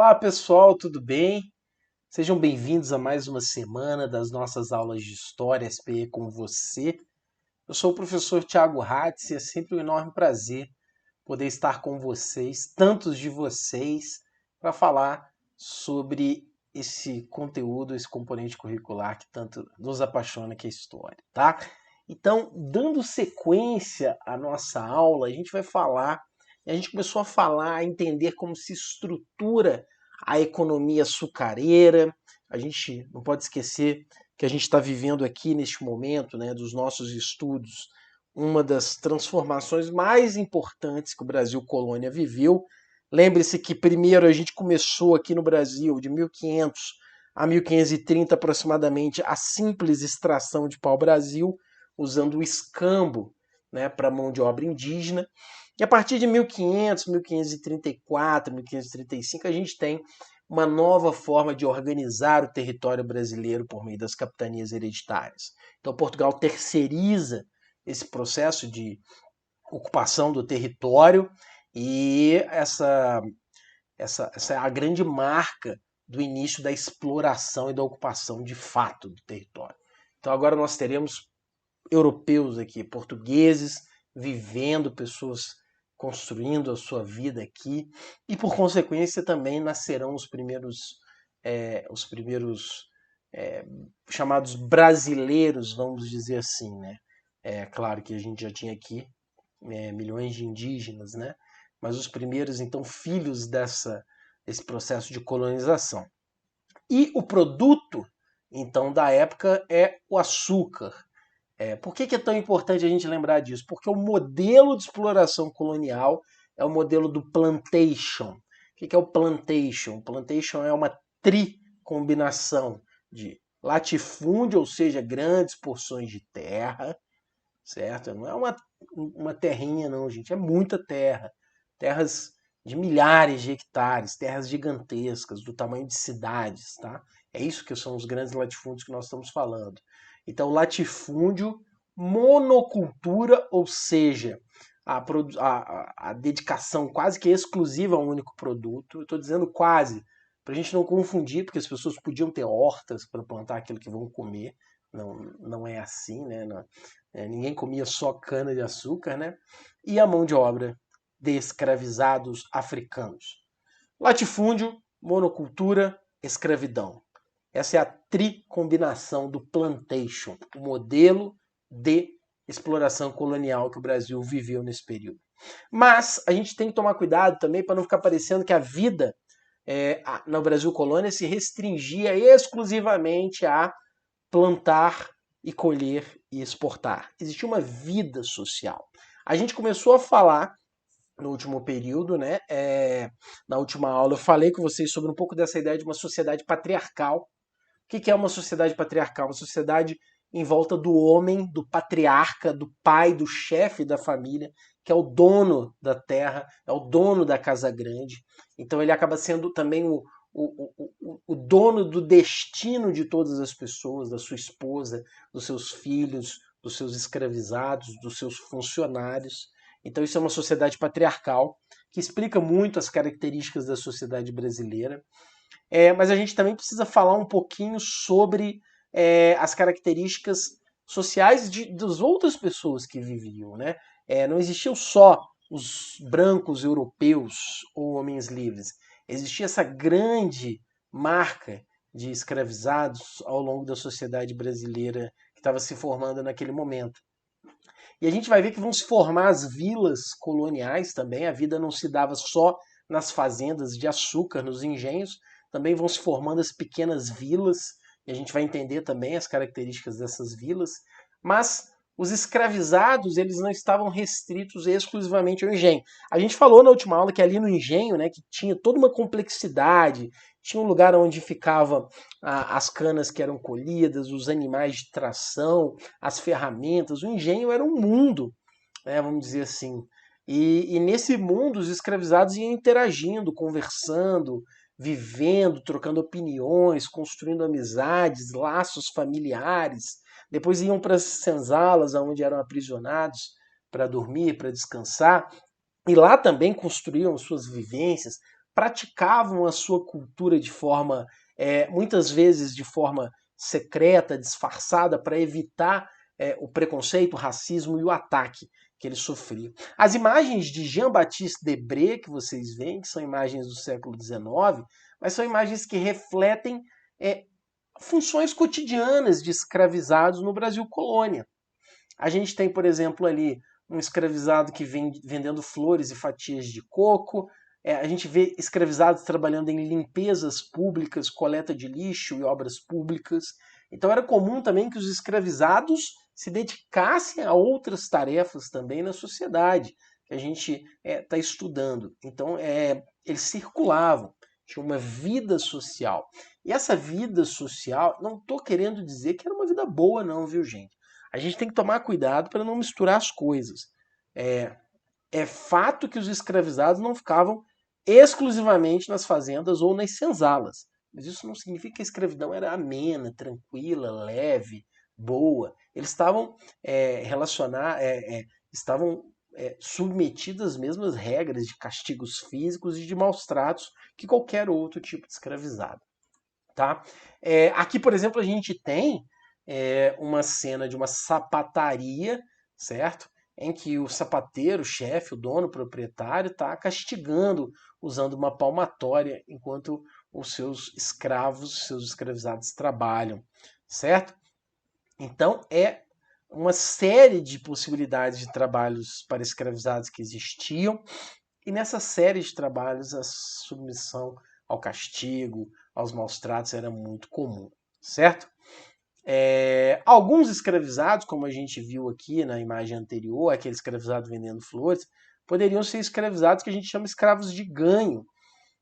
Olá pessoal, tudo bem? Sejam bem-vindos a mais uma semana das nossas aulas de História SPE com você. Eu sou o professor Tiago Hatz e é sempre um enorme prazer poder estar com vocês, tantos de vocês, para falar sobre esse conteúdo, esse componente curricular que tanto nos apaixona, que é a história, tá? Então, dando sequência à nossa aula, a gente começou a falar, a entender como se estrutura a economia açucareira. A gente não pode esquecer que a gente está vivendo aqui neste momento, né, dos nossos estudos, uma das transformações mais importantes que o Brasil colônia viveu. Lembre-se que primeiro a gente começou aqui no Brasil, de 1500 a 1530 aproximadamente, a simples extração de pau-brasil, usando o escambo, né, para mão de obra indígena. E a partir de 1500, 1534, 1535, a gente tem uma nova forma de organizar o território brasileiro por meio das capitanias hereditárias. Então, Portugal terceiriza esse processo de ocupação do território e essa é a grande marca do início da exploração e da ocupação de fato do território. Então, agora nós teremos europeus aqui, portugueses, vivendo, pessoas construindo a sua vida aqui, e por consequência também nascerão os primeiros chamados brasileiros, vamos dizer assim, né? É claro que a gente já tinha aqui milhões de indígenas, né? Mas os primeiros, então, filhos desse processo de colonização. E o produto, então, da época é o açúcar. Por que é tão importante a gente lembrar disso? Porque o modelo de exploração colonial é o modelo do plantation. O que é o plantation? O plantation é uma tricombinação de latifúndio, ou seja, grandes porções de terra, certo? Não é uma terrinha, não, gente, é muita terra. Terras de milhares de hectares, terras gigantescas, do tamanho de cidades, tá? É isso que são os grandes latifúndios que nós estamos falando. Então, latifúndio, monocultura, ou seja, a dedicação quase que exclusiva a um único produto. Eu estou dizendo quase, para a gente não confundir, porque as pessoas podiam ter hortas para plantar aquilo que vão comer. Não, não é assim, né? Não, ninguém comia só cana de açúcar, né? E a mão de obra de escravizados africanos. Latifúndio, monocultura, escravidão. Essa é a tricombinação do plantation, o modelo de exploração colonial que o Brasil viveu nesse período. Mas a gente tem que tomar cuidado também para não ficar parecendo que a vida no Brasil colônia se restringia exclusivamente a plantar e colher e exportar. Existia uma vida social. A gente começou a falar no último período, né? Na última aula eu falei com vocês sobre um pouco dessa ideia de uma sociedade patriarcal. O que é uma sociedade patriarcal? Uma sociedade em volta do homem, do patriarca, do pai, do chefe da família, que é o dono da terra, é o dono da casa grande. Então ele acaba sendo também o dono do destino de todas as pessoas, da sua esposa, dos seus filhos, dos seus escravizados, dos seus funcionários. Então isso é uma sociedade patriarcal que explica muito as características da sociedade brasileira. Mas a gente também precisa falar um pouquinho sobre as características sociais das outras pessoas que viviam, né? Não existiam só os brancos europeus ou homens livres. Existia essa grande marca de escravizados ao longo da sociedade brasileira que estava se formando naquele momento. E a gente vai ver que vão se formar as vilas coloniais também. A vida não se dava só nas fazendas de açúcar, nos engenhos, também vão se formando as pequenas vilas, e a gente vai entender também as características dessas vilas. Mas os escravizados, eles não estavam restritos exclusivamente ao engenho. A gente falou na última aula que ali no engenho, né, que tinha toda uma complexidade, tinha um lugar onde ficavam as canas que eram colhidas, os animais de tração, as ferramentas. O engenho era um mundo, né, vamos dizer assim. E nesse mundo, os escravizados iam interagindo, conversando, vivendo, trocando opiniões, construindo amizades, laços familiares. Depois iam para as senzalas, onde eram aprisionados, para dormir, para descansar. E lá também construíam suas vivências, praticavam a sua cultura de forma, muitas vezes de forma secreta, disfarçada, para evitar o preconceito, o racismo e o ataque que eles sofriam. As imagens de Jean-Baptiste Debré, que vocês veem, que são imagens do século XIX, mas são imagens que refletem funções cotidianas de escravizados no Brasil colônia. A gente tem, por exemplo, ali um escravizado que vem vendendo flores e fatias de coco. A gente vê escravizados trabalhando em limpezas públicas, coleta de lixo e obras públicas. Então era comum também que os escravizados se dedicassem a outras tarefas também na sociedade, que a gente está estudando. Então eles circulavam, tinha uma vida social. E essa vida social, não estou querendo dizer que era uma vida boa não, viu gente? A gente tem que tomar cuidado para não misturar as coisas. É fato que os escravizados não ficavam exclusivamente nas fazendas ou nas senzalas. Mas isso não significa que a escravidão era amena, tranquila, leve, boa. Eles estavam estavam submetidos às mesmas regras de castigos físicos e de maus tratos que qualquer outro tipo de escravizado. Tá? Aqui, por exemplo, a gente tem uma cena de uma sapataria, certo? Em que o sapateiro, o chefe, o dono, o proprietário, está castigando usando uma palmatória enquanto os seus escravos, seus escravizados trabalham, certo? Então é uma série de possibilidades de trabalhos para escravizados que existiam, e nessa série de trabalhos a submissão ao castigo, aos maus tratos era muito comum, certo? Alguns escravizados, como a gente viu aqui na imagem anterior, aquele escravizado vendendo flores, poderiam ser escravizados que a gente chama escravos de ganho,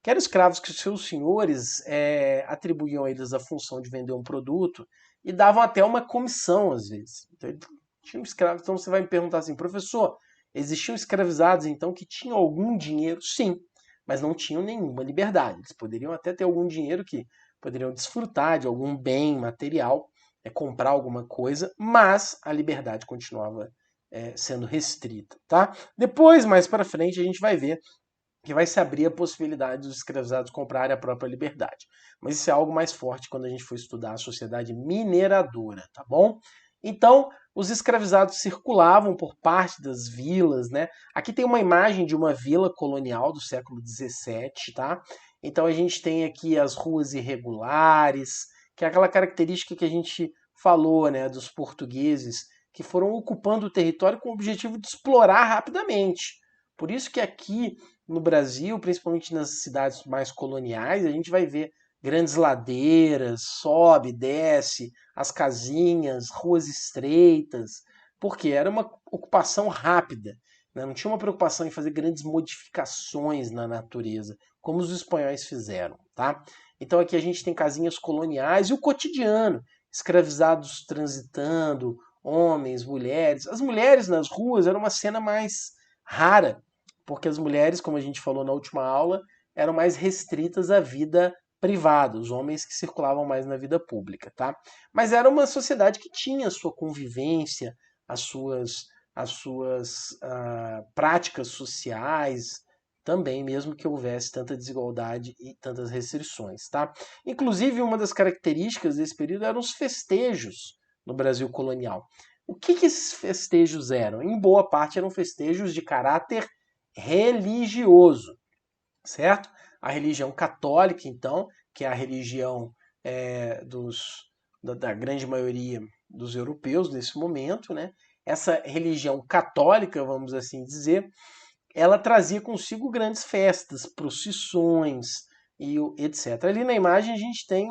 que eram escravos que seus senhores atribuíam a eles a função de vender um produto e davam até uma comissão às vezes. Então, tinha um escravo, então você vai me perguntar assim, professor, existiam escravizados então que tinham algum dinheiro? Sim, mas não tinham nenhuma liberdade. Eles poderiam até ter algum dinheiro que poderiam desfrutar de algum bem material, comprar alguma coisa, mas a liberdade continuava sendo restrita, tá? Depois, mais para frente, a gente vai ver que vai se abrir a possibilidade dos escravizados comprarem a própria liberdade. Mas isso é algo mais forte quando a gente for estudar a sociedade mineradora, tá bom? Então, os escravizados circulavam por parte das vilas, né? Aqui tem uma imagem de uma vila colonial do século XVII, tá? Então a gente tem aqui as ruas irregulares, que é aquela característica que a gente falou, né, dos portugueses que foram ocupando o território com o objetivo de explorar rapidamente. Por isso que aqui no Brasil, principalmente nas cidades mais coloniais, a gente vai ver grandes ladeiras, sobe, desce, as casinhas, ruas estreitas, porque era uma ocupação rápida, né? Não tinha uma preocupação em fazer grandes modificações na natureza, como os espanhóis fizeram, tá? Então aqui a gente tem casinhas coloniais e o cotidiano, escravizados transitando, homens, mulheres. As mulheres nas ruas era uma cena mais rara, porque as mulheres, como a gente falou na última aula, eram mais restritas à vida privada, os homens que circulavam mais na vida pública, tá? Mas era uma sociedade que tinha a sua convivência, as suas práticas sociais, também, mesmo que houvesse tanta desigualdade e tantas restrições, tá? Inclusive, uma das características desse período eram os festejos no Brasil colonial. O que esses festejos eram? Em boa parte eram festejos de caráter religioso, certo? A religião católica, então, que é a religião da grande maioria dos europeus nesse momento, né? Essa religião católica, vamos assim dizer, ela trazia consigo grandes festas, procissões e etc. Ali na imagem a gente tem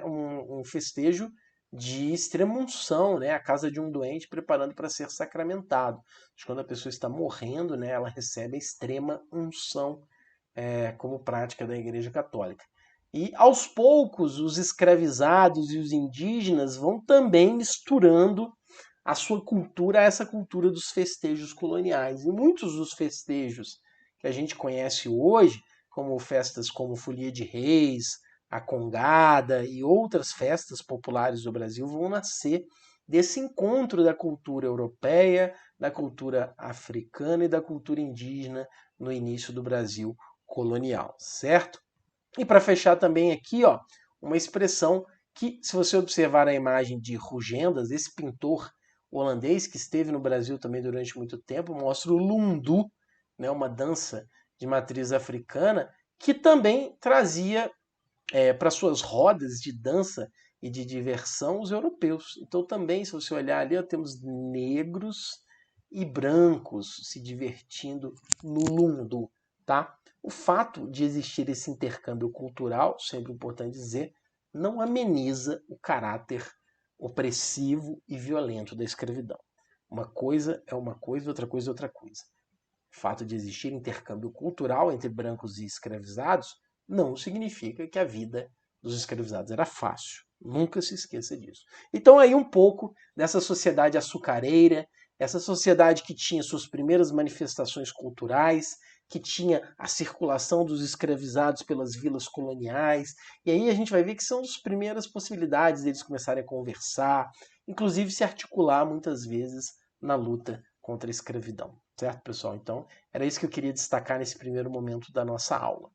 um festejo de extrema unção, né? A casa de um doente preparando para ser sacramentado. Quando a pessoa está morrendo, né, ela recebe a extrema unção como prática da Igreja Católica. E aos poucos os escravizados e os indígenas vão também misturando a sua cultura a essa cultura dos festejos coloniais. E muitos dos festejos que a gente conhece hoje, como festas como Folia de Reis, a Congada e outras festas populares do Brasil, vão nascer desse encontro da cultura europeia, da cultura africana e da cultura indígena no início do Brasil colonial, certo? E para fechar também aqui, ó, uma expressão que, se você observar a imagem de Rugendas, esse pintor holandês que esteve no Brasil também durante muito tempo, mostra o lundu, né, uma dança de matriz africana, que também trazia para suas rodas de dança e de diversão os europeus. Então também, se você olhar ali, ó, temos negros e brancos se divertindo no lundu, tá? O fato de existir esse intercâmbio cultural, sempre importante dizer, não ameniza o caráter opressivo e violento da escravidão. Uma coisa é uma coisa, outra coisa é outra coisa. O fato de existir intercâmbio cultural entre brancos e escravizados não significa que a vida dos escravizados era fácil. Nunca se esqueça disso. Então aí um pouco dessa sociedade açucareira, essa sociedade que tinha suas primeiras manifestações culturais, que tinha a circulação dos escravizados pelas vilas coloniais, e aí a gente vai ver que são as primeiras possibilidades deles começarem a conversar, inclusive se articular muitas vezes na luta contra a escravidão. Certo, pessoal? Então, era isso que eu queria destacar nesse primeiro momento da nossa aula.